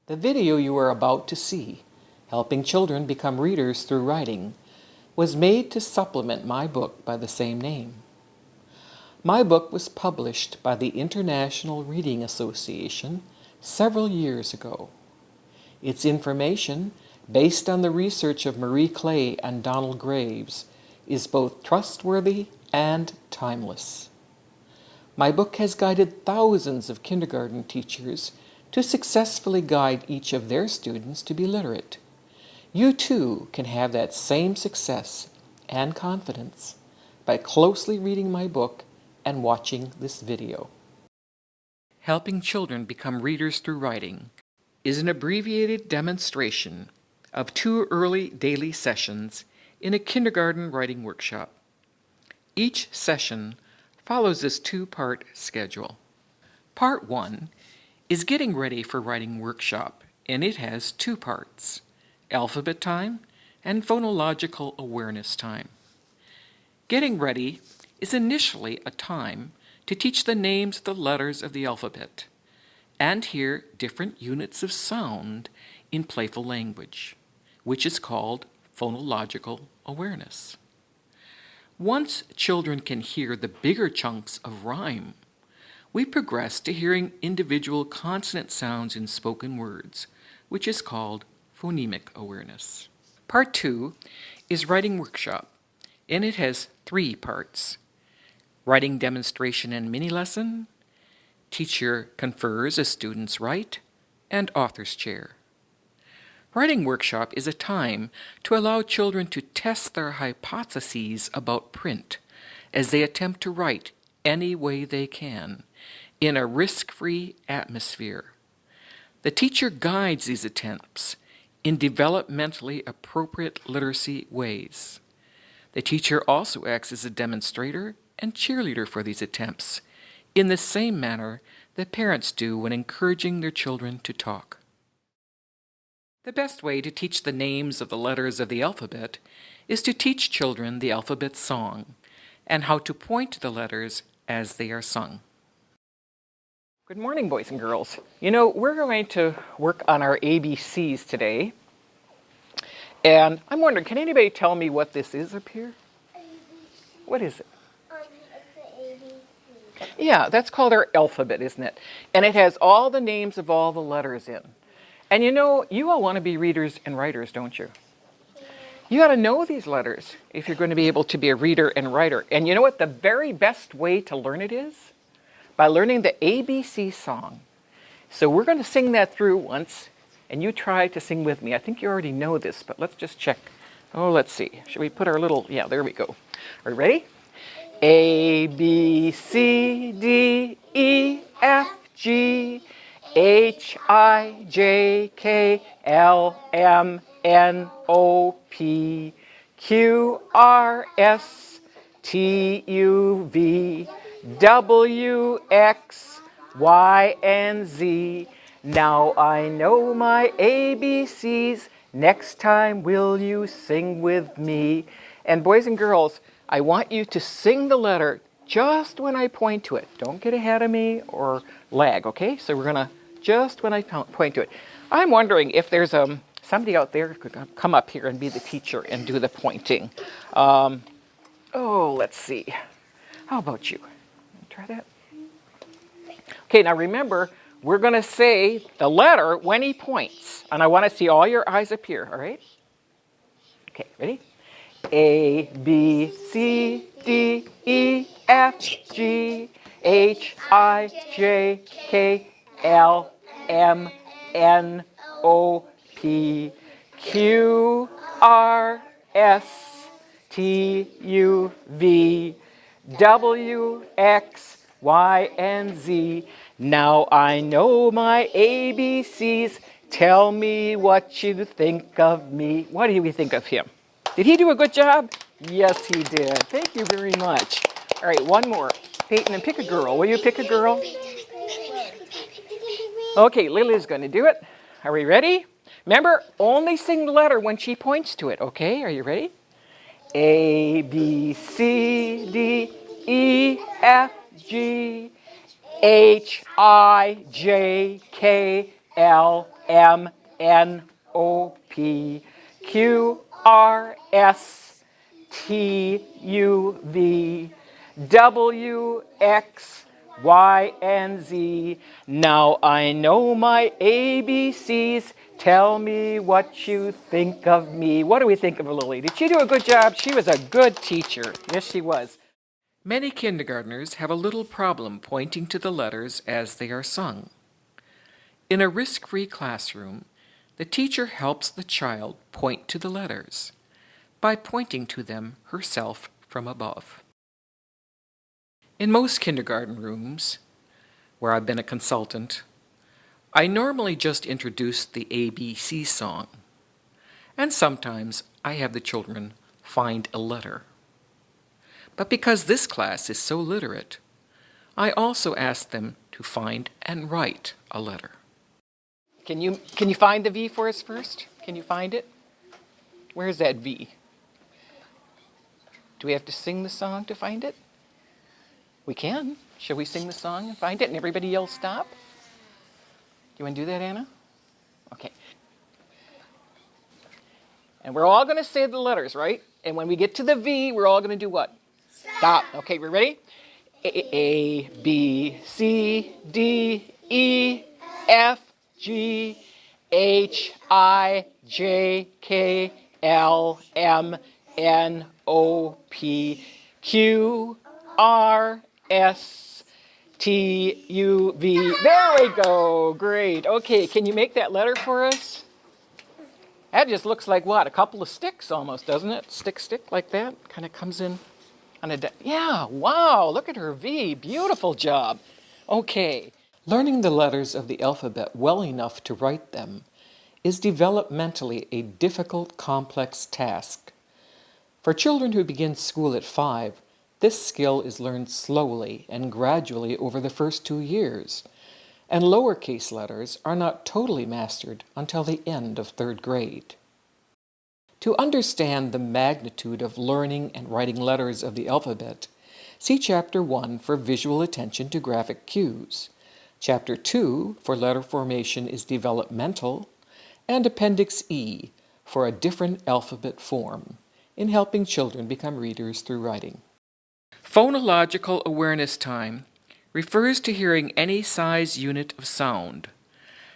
The video you are about to see, Helping Children Become Readers Through Writing, was made to supplement my book by the same name. My book was published by the International Reading Association several years ago. Its information, based on the research of Marie Clay and Donald Graves, is both trustworthy and timeless. My book has guided thousands of kindergarten teachers to successfully guide each of their students to be literate. You too can have that same success and confidence by closely reading my book and watching this video. Helping Children Become Readers Through Writing is an abbreviated demonstration of 2 early daily sessions in a kindergarten writing workshop. Each session follows this 2-part schedule. Part 1 is Getting Ready for Writing Workshop, and it has 2 parts, Alphabet Time and Phonological Awareness Time. Getting Ready is initially a time to teach the names of the letters of the alphabet and hear different units of sound in playful language, which is called phonological awareness. Once children can hear the bigger chunks of rhyme, we progress to hearing individual consonant sounds in spoken words, which is called phonemic awareness. Part 2 is Writing Workshop, and it has 3 parts. Writing Demonstration and Mini Lesson, Teacher Confers as Students Write, and Author's Chair. Writing Workshop is a time to allow children to test their hypotheses about print as they attempt to write any way they can in a risk-free atmosphere. The teacher guides these attempts in developmentally appropriate literacy ways. The teacher also acts as a demonstrator and cheerleader for these attempts in the same manner that parents do when encouraging their children to talk. The best way to teach the names of the letters of the alphabet is to teach children the alphabet song and how to point to the letters as they are sung. Good morning, boys and girls. You know, we're going to work on our ABCs today. And I'm wondering, can anybody tell me what this is up here? What is it? It's the ABC. Yeah, that's called our alphabet, isn't it? And it has all the names of all the letters in. And you know, you all want to be readers and writers, don't you? You got to know these letters if you're going to be able to be a reader and writer. And you know what the very best way to learn it is? By learning the ABC song. So we're going to sing that through once, and you try to sing with me. I think you already know this, but let's just check. Oh, let's see. Should we put our little, yeah, there we go. Are you ready? A, B, C, D, E, F, G, H, I, J, K, L, M, N, O, P, Q, R, S, T, U, V, W, X, Y, and Z. Now I know my ABCs. Next time will you sing with me? And boys and girls, I want you to sing the letter just when I point to it. Don't get ahead of me or lag, okay? So we're gonna just when I point to it. I'm wondering if there's somebody out there who could come up here and be the teacher and do the pointing. Let's see. How about you? Try that. Okay, now remember, we're going to say the letter when he points. And I want to see all your eyes up here, all right? Okay, ready? A, B, C, D, E, F, G, H, I, J, K, L, M, N, O, P, Q, R, S, T, U, V, W, X, Y, and Z. Now I know my ABCs. Tell me what you think of me. What do you think of him? Did he do a good job? Yes, he did. Thank you very much. All right, one more. Peyton, and pick a girl. Will you pick a girl? Okay, Lily's going to do it. Are we ready? Remember, only sing the letter when she points to it, okay? Are you ready? A, B, C, D, E, F, G, H, I, J, K, L, M N O P Q R S T U V W X Y and Z. Now I know my ABCs. Tell me what you think of me. What do we think of Lily? Did she do a good job? She was a good teacher. Yes, she was. Many kindergartners have a little problem pointing to the letters as they are sung. In a risk-free classroom, the teacher helps the child point to the letters by pointing to them herself from above. In most kindergarten rooms, where I've been a consultant, I normally just introduce the ABC song, and sometimes I have the children find a letter. But because this class is so literate, I also ask them to find and write a letter. Can you find the V for us first? Can you find it? Where's that V? Do we have to sing the song to find it? We can. Shall we sing the song and find it and everybody yell stop? Do you want to do that, Anna? Okay. And we're all going to say the letters, right? And when we get to the V, we're all going to do what? Stop. Okay, we ready? A, B, C, D, E, F, G, H, I, J, K, L, M, N, O, P, Q, R, S, T, U, V. There we go. Great. Okay, can you make that letter for us? That just looks like what? A couple of sticks almost, doesn't it? Stick like that. Kind of comes in on a... Yeah, wow, look at her V. Beautiful job. Okay. Learning the letters of the alphabet well enough to write them is developmentally a difficult, complex task. For children who begin school at 5, this skill is learned slowly and gradually over the first 2 years, and lowercase letters are not totally mastered until the end of 3rd grade. To understand the magnitude of learning and writing letters of the alphabet, see Chapter 1 for visual attention to graphic cues. Chapter 2 for letter formation is developmental, and Appendix E for a different alphabet form in helping children become readers through writing. Phonological awareness time refers to hearing any size unit of sound,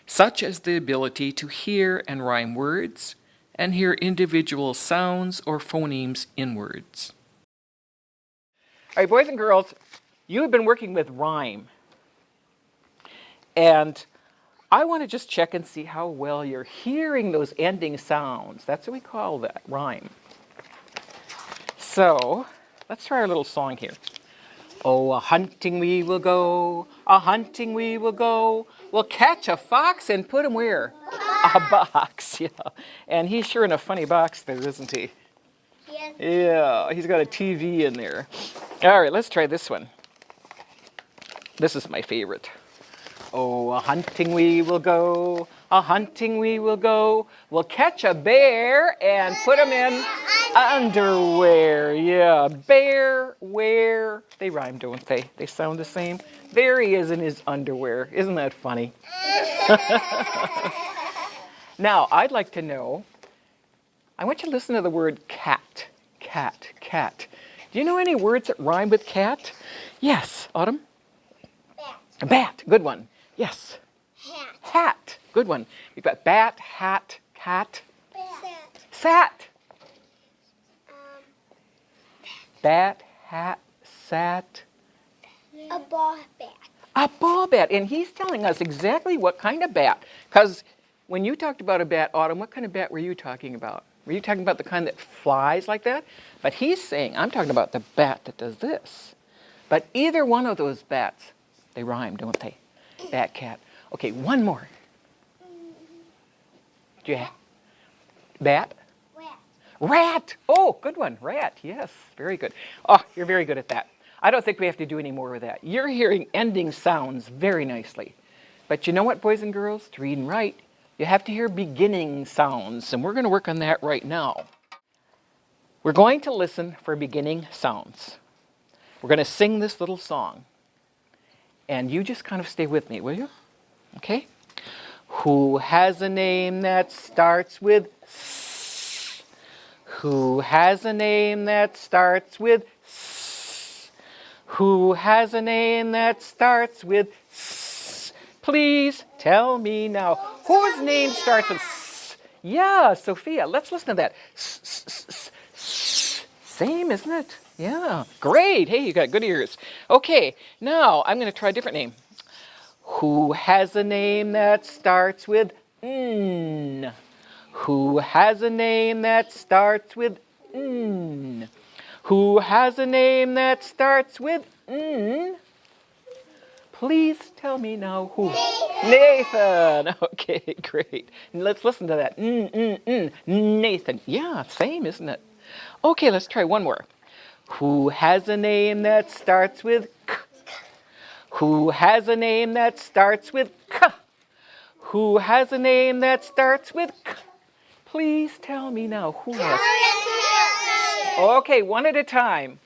such as the ability to hear and rhyme words and hear individual sounds or phonemes in words. All right, boys and girls, you have been working with rhyme. And I want to just check and see how well you're hearing those ending sounds. That's what we call that, rhyme. So, let's try our little song here. Oh, a-hunting we will go, a-hunting we will go. We'll catch a fox and put him where? A box, yeah. And he's sure in a funny box there, isn't he? Yes. Yeah, he's got a TV in there. All right, let's try this one. This is my favorite. Oh, a-hunting we will go, a-hunting we will go. We'll catch a bear and put him in underwear. Yeah, bear, wear. They rhyme, don't they? They sound the same. There he is in his underwear. Isn't that funny? Now, I'd like to know, I want you to listen to the word cat. Cat, cat. Do you know any words that rhyme with cat? Yes, Autumn? Bat. Bat, good one. Yes. Hat. Hat, good one. We've got bat, hat, cat. Sat. Sat. Um, Bat, hat, sat. a ball bat. A ball bat. And he's telling us exactly what kind of bat. Because when you talked about a bat, Autumn, what kind of bat were you talking about? Were you talking about the kind that flies like that? But he's saying, I'm talking about the bat that does this. But either one of those bats, they rhyme, don't they? Bat, cat. Okay, one more. Do you have? Bat? Rat. Rat. Oh, good one. Rat. Yes, very good. Oh, you're very good at that. I don't think we have to do any more with that. You're hearing ending sounds very nicely. But you know what, boys and girls? To read and write, you have to hear beginning sounds, and we're going to work on that right now. We're going to listen for beginning sounds. We're going to sing this little song. And you just kind of stay with me, will you? Okay? Who has a name that starts with S? Who has a name that starts with S? Who has a name that starts with S? Please tell me now. Whose name starts with S? Yeah, Sophia. Let's listen to that. S, s, s, s, s. Same, isn't it? Yeah. Great. Hey, you got good ears. Okay, now I'm going to try a different name. Who has a name that starts with N? Who has a name that starts with N? Who has a name that starts with N? Please tell me now who. Nathan. Okay, great. Let's listen to that. Nathan. Yeah, same, isn't it? Okay, let's try one more. Who has a name that starts with K? Who has a name that starts with K? Who has a name that starts with K? Please tell me now who has. Okay, one at a time.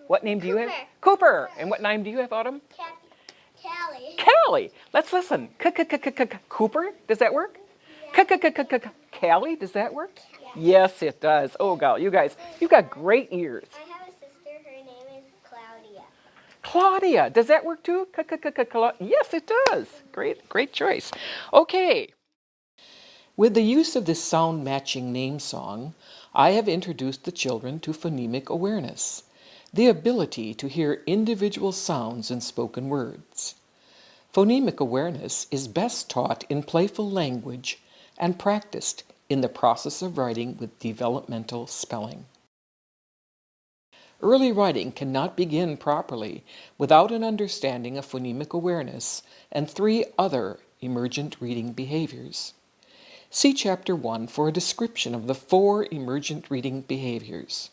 What name do you have? Cooper. And what name do you have, Autumn? Callie. Callie. Let's listen. Cooper. Does that work? Callie. Does that work? Yes, it does. Oh, God, you guys, you've got great ears. I have a sister. Her name is Claudia. Claudia. Does that work too? Yes, it does. Great choice. Okay. With the use of this sound-matching name song, I have introduced the children to phonemic awareness, the ability to hear individual sounds in spoken words. Phonemic awareness is best taught in playful language and practiced in the process of writing with developmental spelling. Early writing cannot begin properly without an understanding of phonemic awareness and 3 other emergent reading behaviors. See Chapter 1 for a description of the 4 emergent reading behaviors.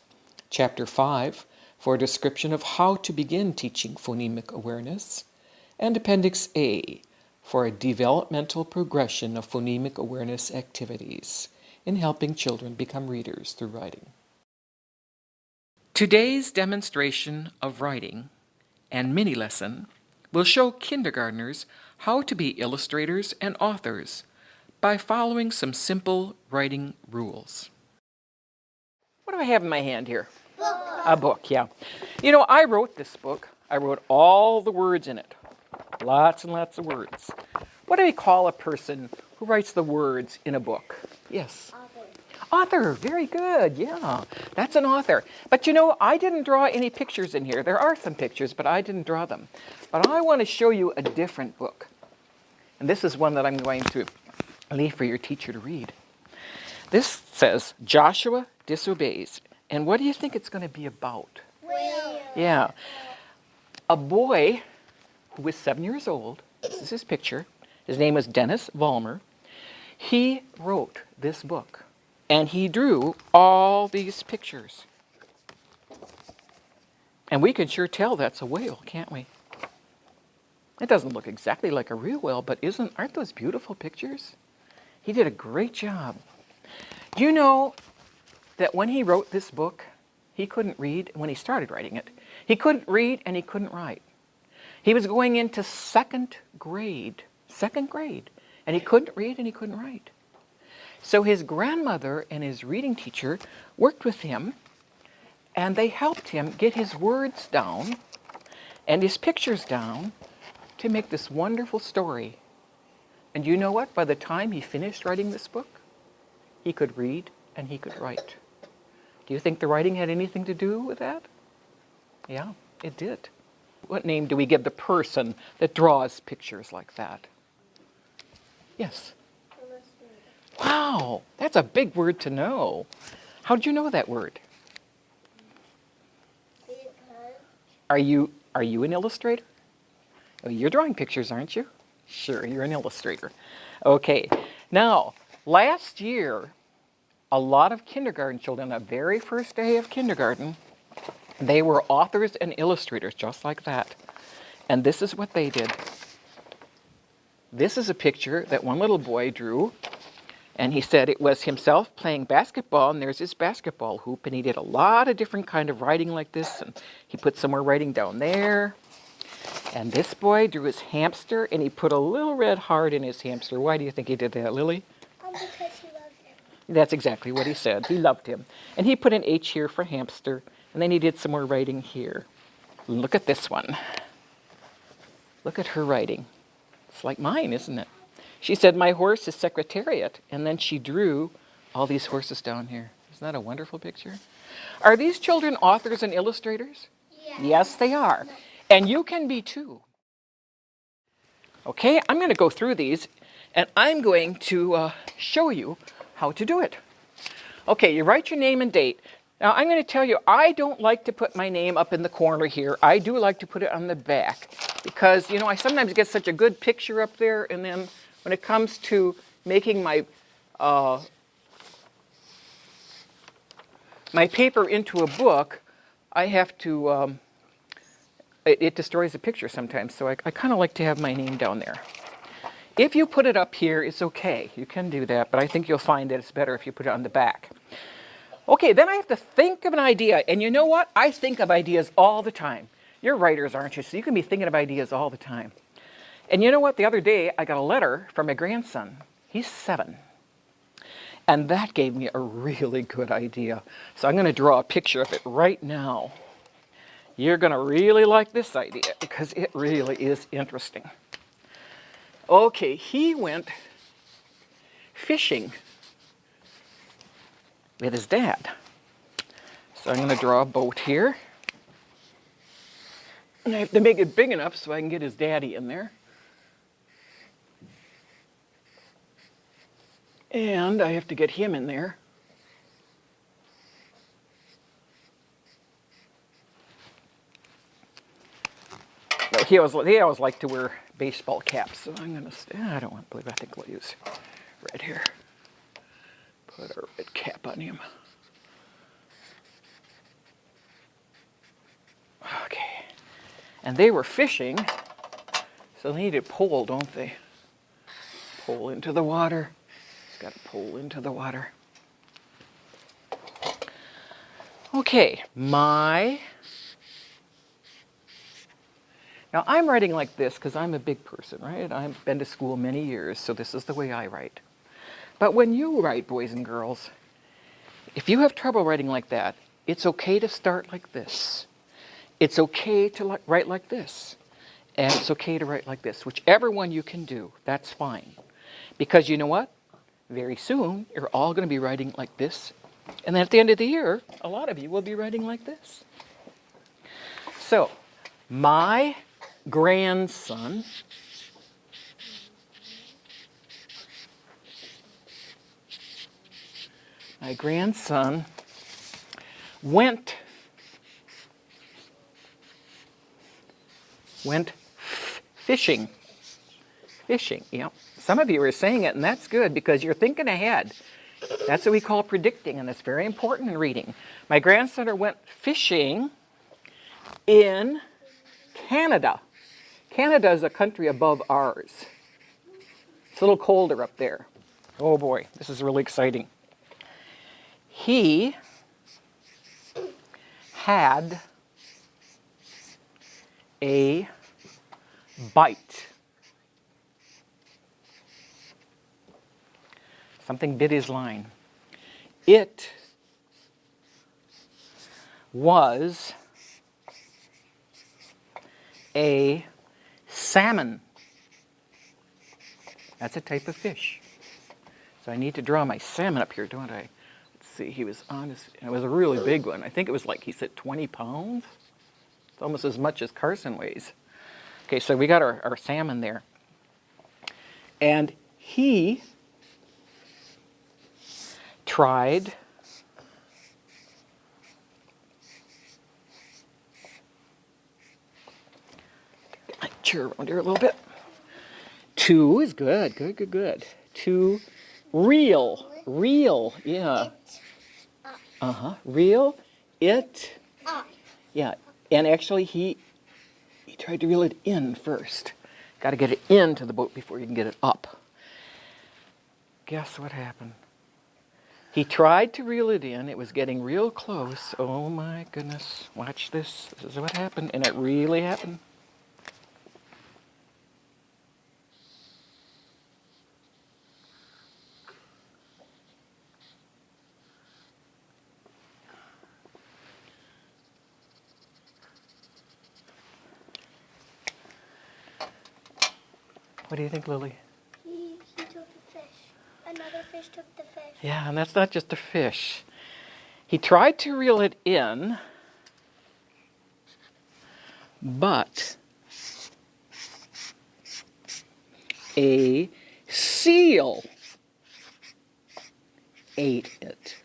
Chapter 5 for a description of how to begin teaching phonemic awareness. And Appendix A for a developmental progression of phonemic awareness activities in helping children become readers through writing. Today's demonstration of writing and mini-lesson will show kindergartners how to be illustrators and authors by following some simple writing rules. What do I have in my hand here? Book. A book, yeah. You know, I wrote this book. I wrote all the words in it. Lots and lots of words. What do we call a person who writes the words in a book? Yes? Author. Very good, yeah. That's an author. But you know, I didn't draw any pictures in here. There are some pictures, but I didn't draw them. But I want to show you a different book. And this is one that I'm going to leave for your teacher to read. This says, Joshua Disobeys. And what do you think it's going to be about? Will. Yeah. A boy who was 7 years old, this is his picture, his name was Dennis Vollmer. He wrote this book, and he drew all these pictures. And we can sure tell that's a whale, can't we? It doesn't look exactly like a real whale, but aren't those beautiful pictures? He did a great job. Do you know that when he wrote this book, he couldn't read, when he started writing it, he couldn't read and he couldn't write. He was going into second grade, and he couldn't read and he couldn't write. So his grandmother and his reading teacher worked with him, and they helped him get his words down and his pictures down to make this wonderful story. And you know what? By the time he finished writing this book, he could read and he could write. Do you think the writing had anything to do with that? Yeah, it did. What name do we give the person that draws pictures like that? Yes? Wow, that's a big word to know. How'd you know that word? Are you an illustrator? Oh, you're drawing pictures, aren't you? Sure, you're an illustrator. Okay, now, last year, a lot of kindergarten children, the very first day of kindergarten, they were authors and illustrators, just like that. And this is what they did. This is a picture that one little boy drew, and he said it was himself playing basketball, and there's his basketball hoop, and he did a lot of different kind of writing like this, and he put some more writing down there. And this boy drew his hamster, and he put a little red heart in his hamster. Why do you think he did that, Lily? Because he loved him. That's exactly what he said. He loved him. And he put an H here for hamster, and then he did some more writing here. Look at this one. Look at her writing. It's like mine, isn't it? She said, my horse is Secretariat, and then she drew all these horses down here. Isn't that a wonderful picture? Are these children authors and illustrators? Yeah. Yes, they are. And you can be too. Okay, I'm going to go through these, and I'm going to show you how to do it. Okay, you write your name and date. Now, I'm going to tell you, I don't like to put my name up in the corner here. I do like to put it on the back because, you know, I sometimes get such a good picture up there, and then when it comes to making my my paper into a book, I have to, it destroys the picture sometimes, so I kind of like to have my name down there. If you put it up here, it's okay. You can do that, but I think you'll find that it's better if you put it on the back. Okay, then I have to think of an idea, and you know what? I think of ideas all the time. You're writers, aren't you? So you can be thinking of ideas all the time. And you know what? The other day, I got a letter from my grandson. He's 7. And that gave me a really good idea. So I'm going to draw a picture of it right now. You're going to really like this idea because it really is interesting. Okay, he went fishing with his dad. So I'm going to draw a boat here. And I have to make it big enough so I can get his daddy in there. And I have to get him in there. No, he always liked to wear baseball caps, so I'm going to, I don't want to believe, I think we'll use red here. Put a red cap on him. Okay. And they were fishing, so they need a pole, don't they? Pole into the water. Got to pull into the water. Okay, now I'm writing like this because I'm a big person, right? I've been to school many years, so this is the way I write. But when you write, boys and girls, if you have trouble writing like that, it's okay to start like this. It's okay to write like this. And it's okay to write like this. Whichever one you can do, that's fine. Because you know what? Very soon, you're all going to be writing like this. And then at the end of the year, a lot of you will be writing like this. So, my grandson went fishing. Fishing, yeah. Some of you are saying it, and that's good because you're thinking ahead. That's what we call predicting, and it's very important in reading. My grandson went fishing in Canada. Canada is a country above ours. It's a little colder up there. Oh boy, this is really exciting. He had a bite. Something bit his line. It was a salmon. That's a type of fish. So I need to draw my salmon up here, don't I? Let's see, he was on his, it was a really big one. I think it was like, he said 20 pounds? It's almost as much as Carson weighs. Okay, so we got our salmon there. And he tried get my chair around here a little bit. 2 is good, good. 2, reel, yeah. Reel, it, yeah. And actually he tried to reel it in first. Got to get it into the boat before you can get it up. Guess what happened? He tried to reel it in. It was getting real close. Oh my goodness. Watch this. This is what happened. And it really happened. What do you think, Lily? He took the fish. Another fish took the fish. Yeah, and that's not just a fish. He tried to reel it in, but a seal ate it.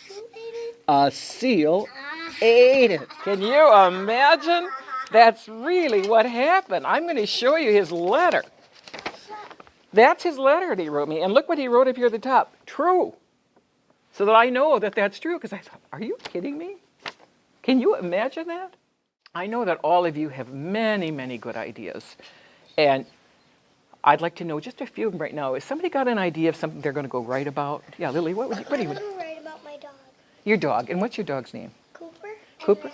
Who ate it? A seal ate it. Can you imagine? That's really what happened. I'm going to show you his letter. That's his letter that he wrote me. And look what he wrote up here at the top. True. So that I know that that's true. Because I thought, are you kidding me? Can you imagine that? I know that all of you have many, many good ideas. And I'd like to know just a few of them right now. Has somebody got an idea of something they're going to go write about? Yeah, Lily, what do you... I'm going to write about my dog. Your dog. And what's your dog's name? Cooper. Cooper?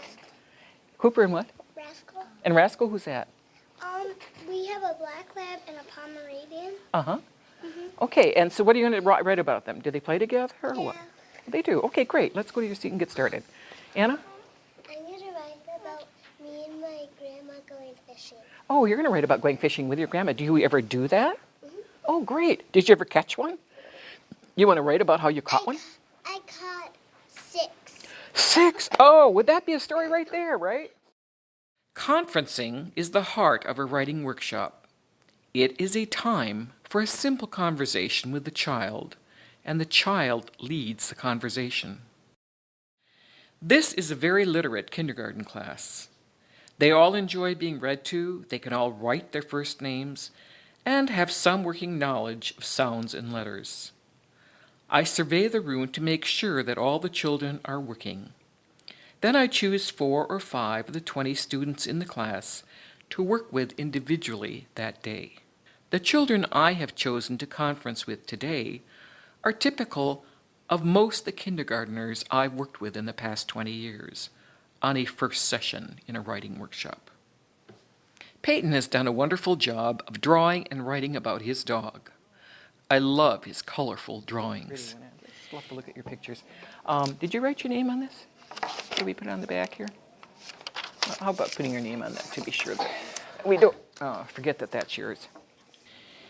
Cooper and what? Rascal. And Rascal, who's that? We have a black lab and a Pomeranian. Uh-huh. Okay, and so what are you going to write about them? Do they play together or what? They do. Okay, great. Let's go to your seat and get started. Anna? I'm going to write about me and my grandma going fishing. Oh, you're going to write about going fishing with your grandma. Do you ever do that? Oh, great. Did you ever catch one? You want to write about how you caught one? I caught 6. 6? Oh, would that be a story right there, right? Conferencing is the heart of a writing workshop. It is a time for a simple conversation with the child, and the child leads the conversation. This is a very literate kindergarten class. They all enjoy being read to, they can all write their first names, and have some working knowledge of sounds and letters. I survey the room to make sure that all the children are working. Then I choose 4 or 5 of the 20 students in the class to work with individually that day. The children I have chosen to conference with today are typical of most of the kindergartners I've worked with in the past 20 years on a first session in a writing workshop. Peyton has done a wonderful job of drawing and writing about his dog. I love his colorful drawings. I'd love to look at your pictures. Did you write your name on this? Should we put it on the back here? How about putting your name on that to be sure that we don't forget that that's yours.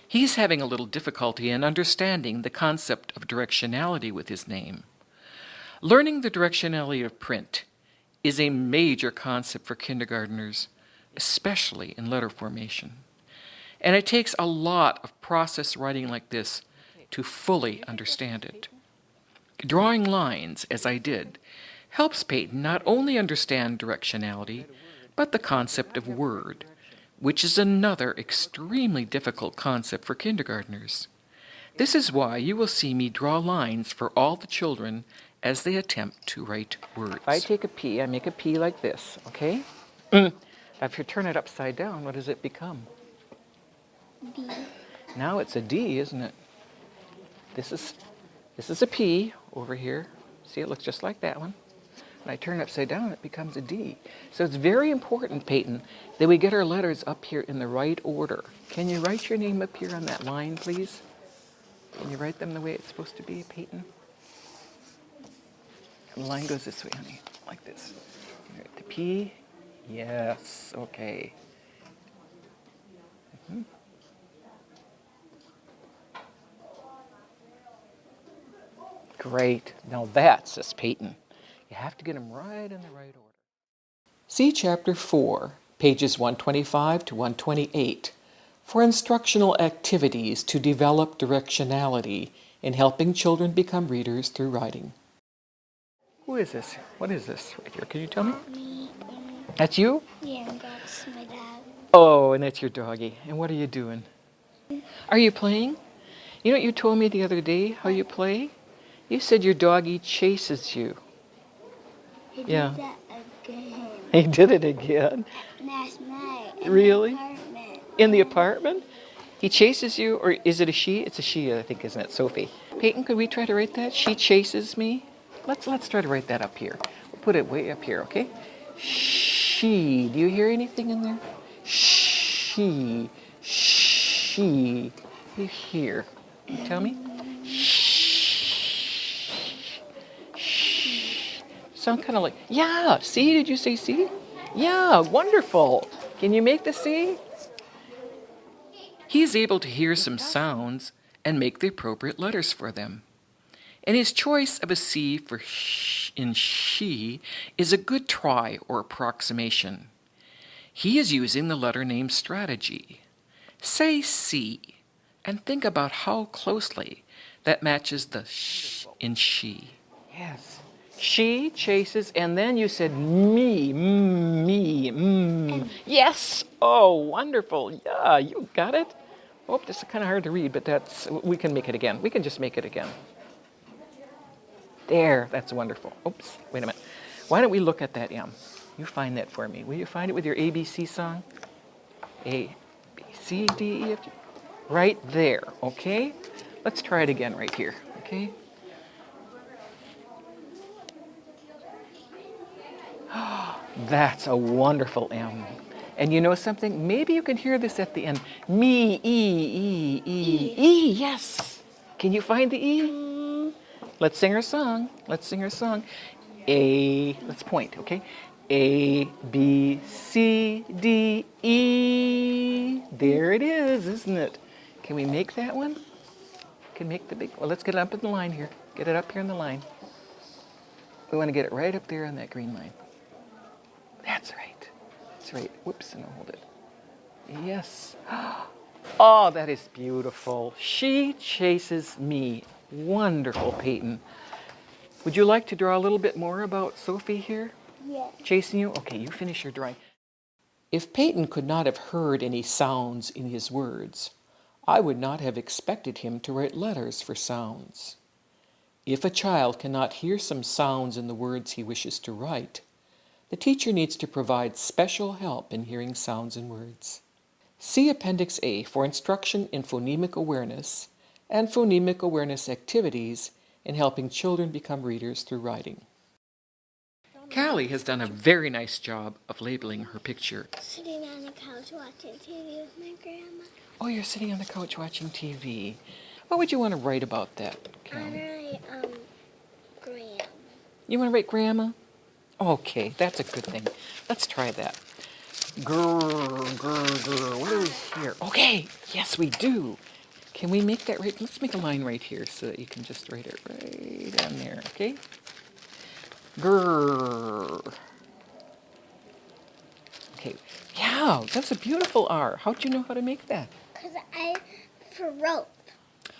He's having a little difficulty in understanding the concept of directionality with his name. Learning the directionality of print is a major concept for kindergartners, especially in letter formation. And it takes a lot of process writing like this to fully understand it. Drawing lines, as I did, helps Peyton not only understand directionality, but the concept of word, which is another extremely difficult concept for kindergartners. This is why you will see me draw lines for all the children as they attempt to write words. If I take a P, I make a P like this, okay? If you turn it upside down, what does it become? D. Now it's a D, isn't it? This is a P over here. See, it looks just like that one. When I turn it upside down, it becomes a D. So it's very important, Peyton, that we get our letters up here in the right order. Can you write your name up here on that line, please? Can you write them the way it's supposed to be, Peyton? The line goes this way, honey, like this. The P, yes, okay. Great. Now that says Peyton. You have to get them right in the right order. See Chapter 4, pages 125 to 128, for instructional activities to develop directionality in helping children become readers through writing. Who is this? What is this right here? Can you tell me? Me. That's you? Yeah, and that's my dad. Oh, and that's your doggie. And what are you doing? Are you playing? You know what you told me the other day, how you play? You said your doggie chases you. He Yeah. did that again. He did it again. Last night. Really? The apartment. In the apartment? He chases you, or is it a she? It's a she, I think, isn't it, Sophie? Peyton, could we try to write that? She chases me? Let's try to write that up here. We'll put it way up here, okay? She. Do you hear anything in there? She. You hear? Can you tell me? Sound kind of like, yeah, see, did you say see? Yeah, wonderful. Can you make the C? He is able to hear some sounds and make the appropriate letters for them. And his choice of a C for sh in she is a good try or approximation. He is using the letter name strategy. Say C and think about how closely that matches the sh in she. Yes. She chases, and then you said me, Yes. Oh, wonderful. Yeah, you got it. Oh, this is kind of hard to read, but we can make it again. We can just make it again. There, that's wonderful. Oops, wait a minute. Why don't we look at that M? You find that for me. Will you find it with your ABC song? A, B, C, D, E, F, G. Right there, okay? Let's try it again right here, okay? That's a wonderful M. And you know something? Maybe you can hear this at the end. Me, E, yes. Can you find the E? Let's sing our song. Let's sing our song. A, let's point, okay? A, B, C, D, E. There it is, isn't it? Can we make that one? Can make the big, well, let's get it up in the line here. Get it up here in the line. We want to get it right up there on that green line. That's right. That's right. Whoops, and I'll hold it. Yes. Oh, that is beautiful. She chases me. Wonderful, Peyton. Would you like to draw a little bit more about Sophie here? Yes. Chasing you? Okay, you finish your drawing. If Peyton could not have heard any sounds in his words, I would not have expected him to write letters for sounds. If a child cannot hear some sounds in the words he wishes to write, the teacher needs to provide special help in hearing sounds and words. See Appendix A for instruction in phonemic awareness and phonemic awareness activities in helping children become readers through writing. Callie has done a very nice job of labeling her picture. Sitting on the couch watching TV with my grandma. Oh, you're sitting on the couch watching TV. What would you want to write about that, Callie? I write, Graham. You want to write Grandma? Okay, that's a good thing. Let's try that. Grrr, grrr, grrr. What do we hear? Okay, yes, we do. Can we make that right? Let's make a line right here so that you can just write it right down there, okay? Grrr. Okay, yeah, that's a beautiful R. How'd you know how to make that? For rope.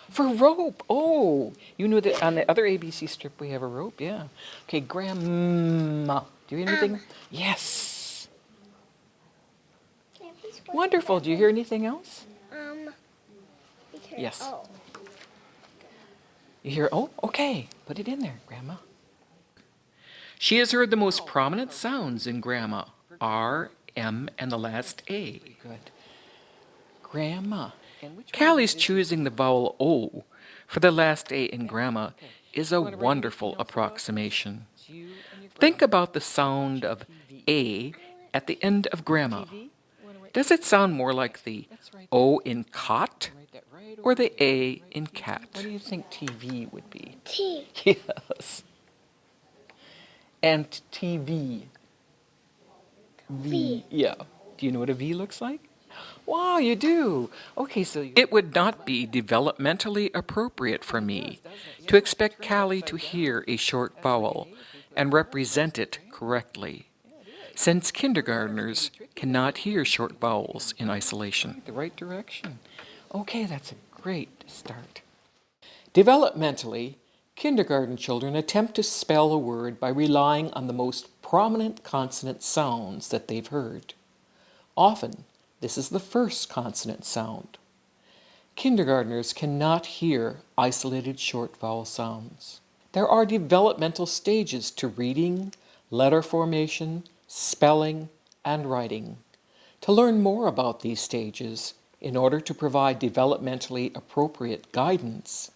For rope. Oh, you knew that on the other ABC strip we have a rope, yeah. Okay, grandma. Do you hear anything? Yes. Wonderful. Do you hear anything else? Yes. Oh. You hear, oh, okay. Put it in there, Grandma. She has heard the most prominent sounds in Grandma. R, M, and the last A. Good. Grandma. Callie's choosing the vowel O for the last A in Grandma is a wonderful approximation. Think about the sound of A at the end of Grandma. Does it sound more like the O in cot or the A in cat? What do you think TV would be? T. Yes. And TV. V. Yeah. Do you know what a V looks like? Wow, you do. Okay, so it would not be developmentally appropriate for me to expect Callie to hear a short vowel and represent it correctly, since kindergartners cannot hear short vowels in isolation. The right direction. Okay, that's a great start. Developmentally, kindergarten children attempt to spell a word by relying on the most prominent consonant sounds that they've heard. Often, this is the first consonant sound. Kindergartners cannot hear isolated short vowel sounds. There are developmental stages to reading, letter formation, spelling, and writing. To learn more about these stages, in order to provide developmentally appropriate guidance,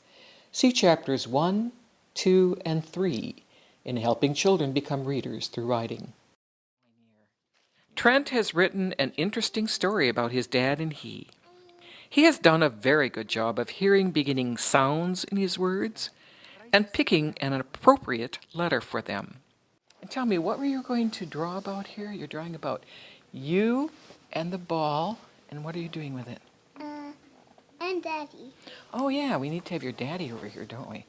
see chapters 1, 2, and 3 in helping children become readers through writing. Trent has written an interesting story about his dad and he. He has done a very good job of hearing beginning sounds in his words and picking an appropriate letter for them. And tell me, what were you going to draw about here? You're drawing about you and the ball, and what are you doing with it? And Daddy. Oh, yeah, we need to have your daddy over here, don't we?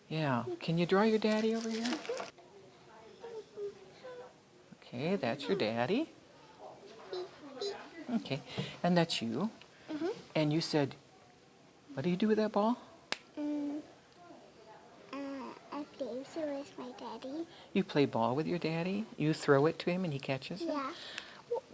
Yeah. Can you draw your daddy over here? Okay, that's your daddy. Okay, and that's you. Mm-hmm. And you said, what do you do with that ball? I play with my daddy. You play ball with your daddy? You throw it to him and he catches it? Yeah.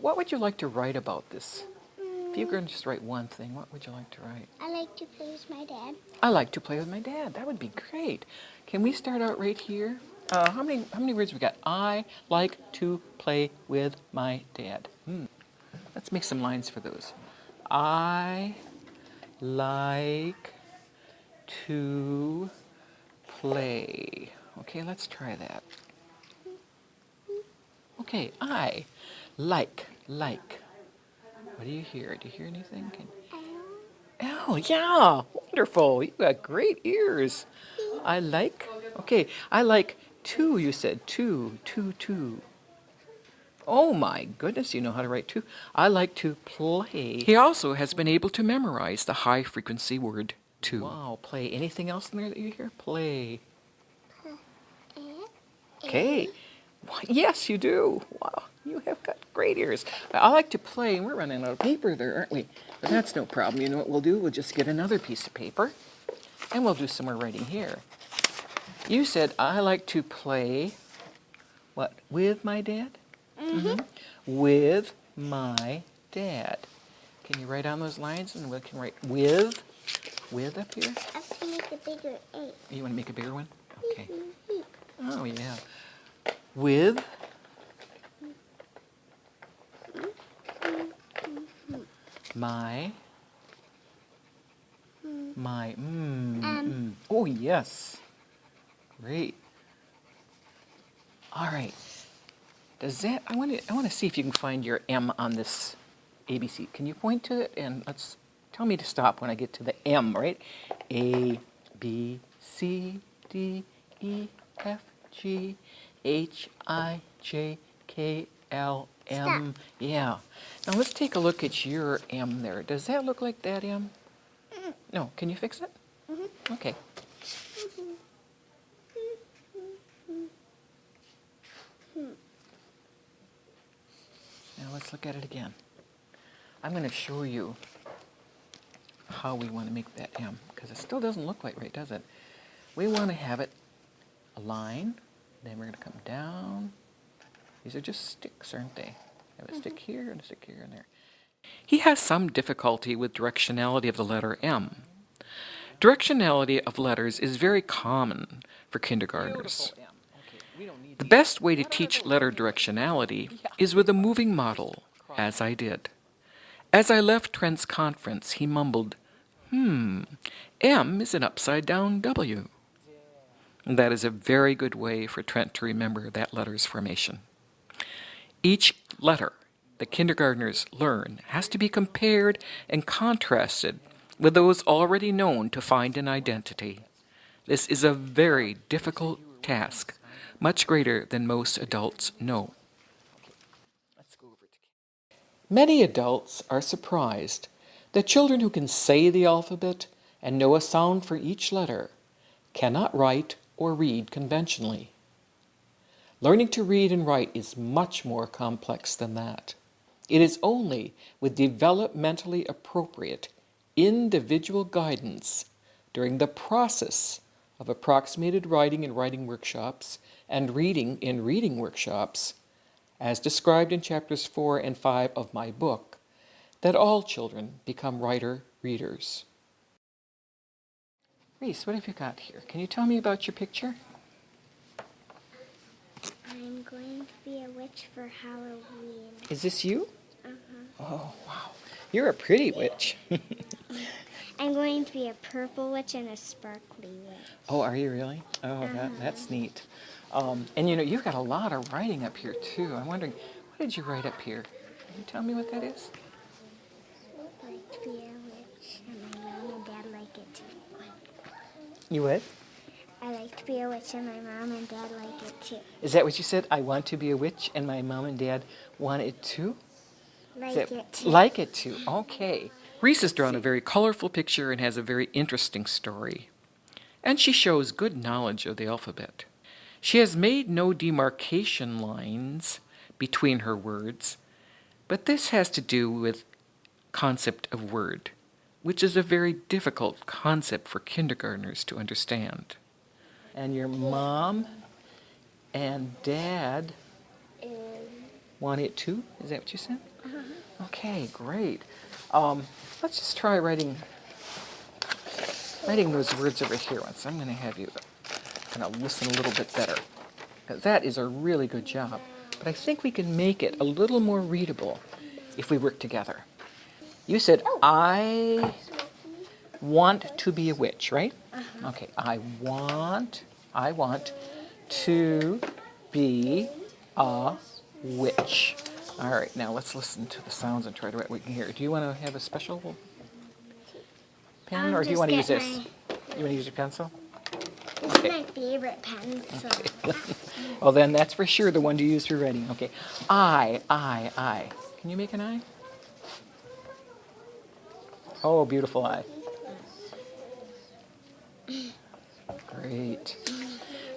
What would you like to write about this? If you could just write one thing, what would you like to write? I like to play with my dad. I like to play with my dad. That would be great. Can we start out right here? How many words we got? I like to play with my dad. Let's make some lines for those. I like to play. Okay, let's try that. Okay, I like. What do you hear? Do you hear anything? Oh, yeah, wonderful. You got great ears. I like. Okay, I like to, you said. To. Oh my goodness, you know how to write to. I like to play. He also has been able to memorize the high frequency word to. Wow, play. Anything else in there that you hear? Play. Okay. Yes, you do. Wow, you have got great ears. I like to play, and we're running out of paper there, aren't we? But that's no problem. You know what we'll do? We'll just get another piece of paper, and we'll do some more writing here. You said, I like to play, what, with my dad? Mm-hmm. With my dad. Can you write on those lines? And we can write with up here? I have to make a bigger A. You want to make a bigger one? Okay. Oh, yeah. With my Oh, yes. Great. All right. Does that, I want to see if you can find your M on this ABC. Can you point to it and tell me to stop when I get to the M, right? A, B, C, D, E, F, G, H, I, J, K, L, M. Stop. Yeah. Now let's take a look at your M there. Does that look like that M? No. Can you fix it? Okay. Now let's look at it again. I'm going to show you how we want to make that M, because it still doesn't look quite right, does it? We want to have it a line, then we're going to come down. These are just sticks, aren't they? Have a stick here and a stick here and there. He has some difficulty with directionality of the letter M. Directionality of letters is very common for kindergartners. The best way to teach letter directionality is with a moving model, as I did. As I left Trent's conference, he mumbled, M is an upside-down W. That is a very good way for Trent to remember that letter's formation. Each letter that kindergartners learn has to be compared and contrasted with those already known to find an identity. This is a very difficult task, much greater than most adults know. Many adults are surprised that children who can say the alphabet and know a sound for each letter cannot write or read conventionally. Learning to read and write is much more complex than that. It is only with developmentally appropriate individual guidance during the process of approximated writing in writing workshops and reading in reading workshops, as described in chapters 4 and 5 of my book, that all children become writer-readers. Reese, what have you got here? Can you tell me about your picture? I'm going to be a witch for Halloween. Is this you? Oh, wow. You're a pretty witch. I'm going to be a purple witch and a sparkly witch. Oh, are you really? Oh, that's neat. And you know, you've got a lot of writing up here, too. I'm wondering, what did you write up here? Can you tell me what that is? I'd like to be a witch, and my mom and dad like it too. You what? I like to be a witch, and my mom and dad like it too. Is that what you said? I want to be a witch, and my mom and dad want it too? Like it too. Like it too. Okay. Reese has drawn a very colorful picture and has a very interesting story. And she shows good knowledge of the alphabet. She has made no demarcation lines between her words, but this has to do with concept of word, which is a very difficult concept for kindergartners to understand. And your mom and dad want it too? Is that what you said? Okay, great. Let's just try writing those words over here once. I'm going to have you kind of listen a little bit better. 'Cause that is a really good job. But I think we can make it a little more readable if we work together. You said, I want to be a witch, right? Okay, I want to be a witch. All right, now let's listen to the sounds and try to write what we can hear. Do you want to have a special pen, or do you want to use this? You want to use your pencil? This is my favorite pencil. Okay. Well, then that's for sure the one to use for writing. Okay, I. Can you make an I? Oh, beautiful I. Great.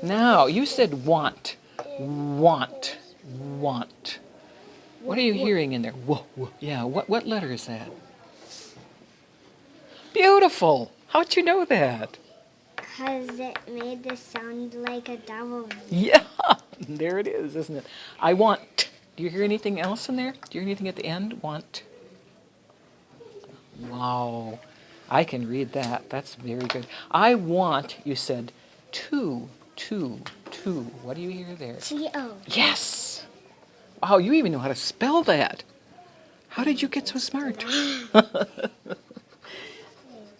Now, you said want. Want. What are you hearing in there? Whoa. Yeah, what letter is that? Beautiful. How'd you know that? Because it made this sound like a W. Yeah, there it is, isn't it? I want. Do you hear anything else in there? Do you hear anything at the end? Want. Wow. I can read that. That's very good. I want, you said, two. What do you hear there? T-O. Yes. Wow, you even know how to spell that. How did you get so smart?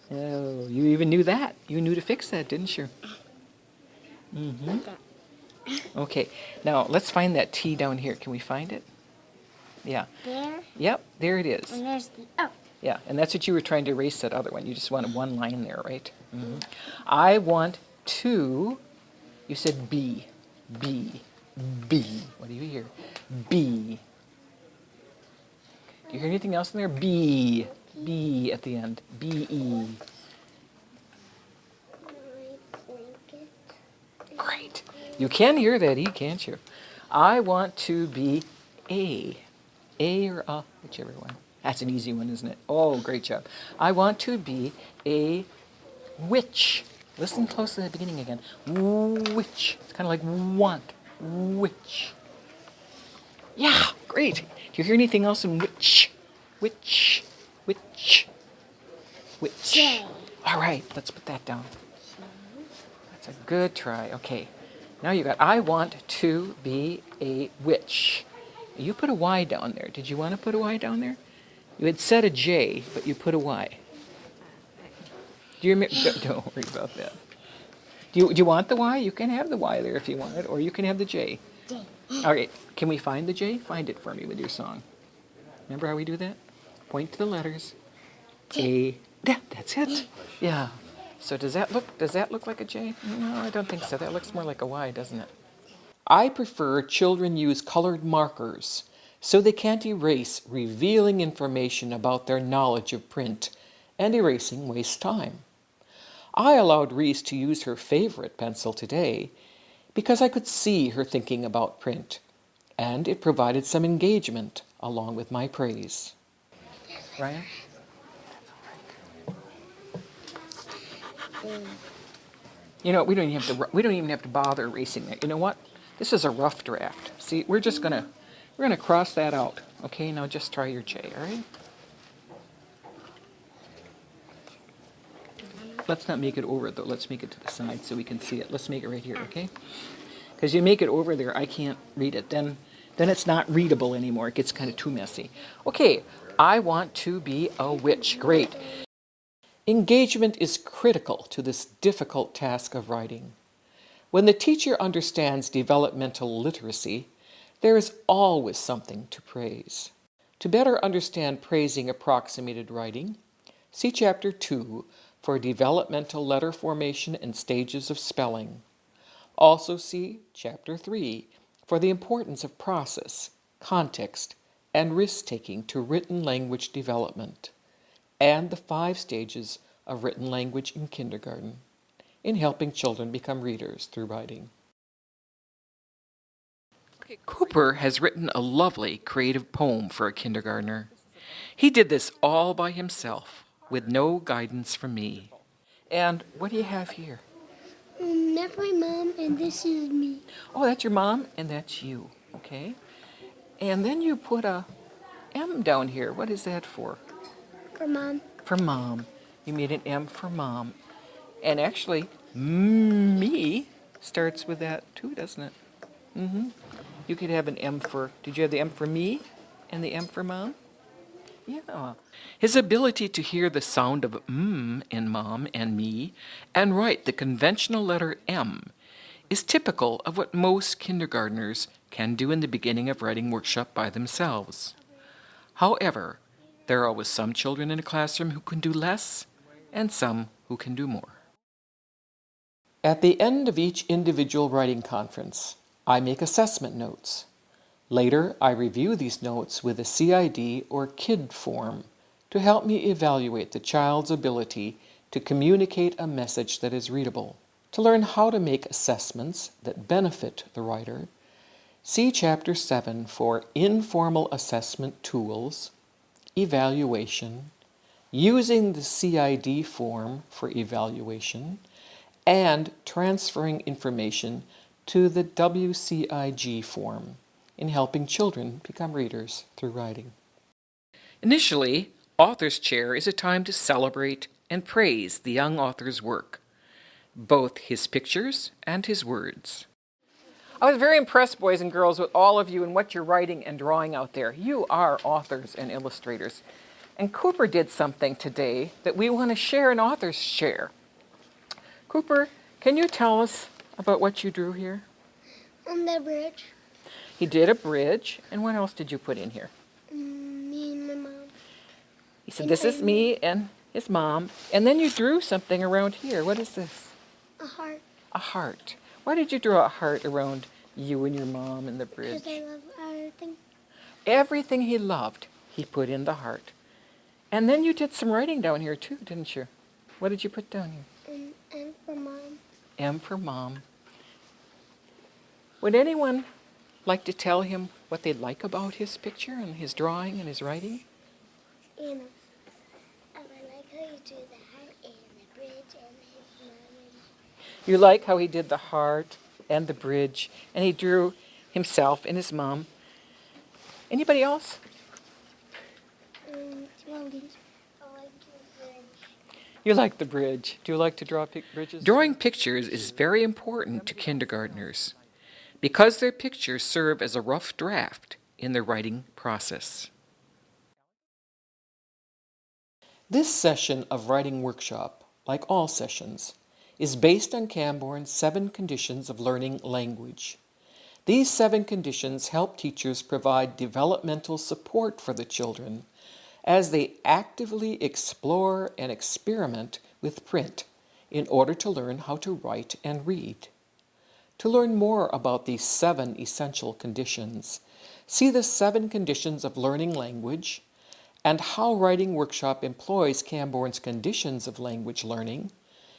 Oh, you even knew that. You knew to fix that, didn't you? Mm-hmm. Okay, now let's find that T down here. Can we find it? Yeah. There. Yep, there it is. And there's the O. Yeah, and that's what you were trying to erase that other one. You just wanted one line there, right? Mm-hmm. I want to, you said B. What do you hear? B. Do you hear anything else in there? B at the end. B-E. Great. You can hear that E, can't you? I want to be A. A or A, whichever one. That's an easy one, isn't it? Oh, great job. I want to be a witch. Listen close to the beginning again. Witch. It's kind of like want. Witch. Yeah, great. Do you hear anything else in witch? Witch. J. All right, let's put that down. That's a good try. Okay. Now you got, I want to be a witch. You put a Y down there. Did you want to put a Y down there? You had said a J, but you put a Y. Do you remember? Don't worry about that. Do you want the Y? You can have the Y there if you want it, or you can have the J. J. All right, can we find the J? Find it for me with your song. Remember how we do that? Point to the letters. J. Yeah, that's it. Yeah. So does that look like a J? No, I don't think so. That looks more like a Y, doesn't it? I prefer children use colored markers so they can't erase revealing information about their knowledge of print, and erasing wastes time. I allowed Reese to use her favorite pencil today because I could see her thinking about print, and it provided some engagement along with my praise. Ryan? You know, we don't even have to bother erasing that. You know what? This is a rough draft. See, we're gonna cross that out. Okay, now just try your J, all right? Let's not make it over though. Let's make it to the side so we can see it. Let's make it right here, okay? Because you make it over there, I can't read it. Then it's not readable anymore. It gets kind of too messy. Okay, I want to be a witch. Great. Engagement is critical to this difficult task of writing. When the teacher understands developmental literacy, there is always something to praise. To better understand praising approximated writing, see Chapter 2 for developmental letter formation and stages of spelling. Also see Chapter 3 for the importance of process, context, and risk-taking to written language development. and the 5 stages of written language in kindergarten in helping children become readers through writing. Cooper has written a lovely creative poem for a kindergartner. He did this all by himself, with no guidance from me. And what do you have here? That's my mom, and this is me. Oh, that's your mom, and that's you, okay? And then you put a M down here. What is that for? For mom. For mom. You made an M for mom. And actually, me starts with that too, doesn't it? Mm-hmm. You could have an M for, did you have the M for me and the M for mom? Yeah. His ability to hear the sound of in mom and me and write the conventional letter M is typical of what most kindergartners can do in the beginning of writing workshop by themselves. However, there are always some children in a classroom who can do less and some who can do more. At the end of each individual writing conference, I make assessment notes. Later, I review these notes with a CID or KID form to help me evaluate the child's ability to communicate a message that is readable. To learn how to make assessments that benefit the writer, see Chapter 7 for informal assessment tools, evaluation, using the CID form for evaluation, and transferring information to the WCIG form in helping children become readers through writing. Initially, Author's Chair is a time to celebrate and praise the young author's work, both his pictures and his words. I was very impressed, boys and girls, with all of you and what you're writing and drawing out there. You are authors and illustrators. And Cooper did something today that we want to share in Author's Chair. Cooper, can you tell us about what you drew here? On the bridge. He did a bridge, and what else did you put in here? Me and my mom. He said, this is me and his mom. And then you drew something around here. What is this? A heart. A heart. Why did you draw a heart around you and your mom and the bridge? Because I love everything. Everything he loved, he put in the heart. And then you did some writing down here too, didn't you? What did you put down here? M for mom. M for mom. Would anyone like to tell him what they like about his picture and his drawing and his writing? I like how you do the heart and the bridge and his mom. You like how he did the heart and the bridge, and he drew himself and his mom. Anybody else? You like the bridge. Do you like to draw bridges? Drawing pictures is very important to kindergartners because their pictures serve as a rough draft in the writing process. This session of writing workshop, like all sessions, is based on Camborne's 7 conditions of learning language. These 7 conditions help teachers provide developmental support for the children as they actively explore and experiment with print in order to learn how to write and read. To learn more about these 7 essential conditions, see the 7 conditions of learning language and how Writing Workshop employs Camborne's conditions of language learning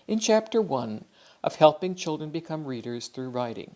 in Chapter 1 of Helping Children Become Readers Through Writing.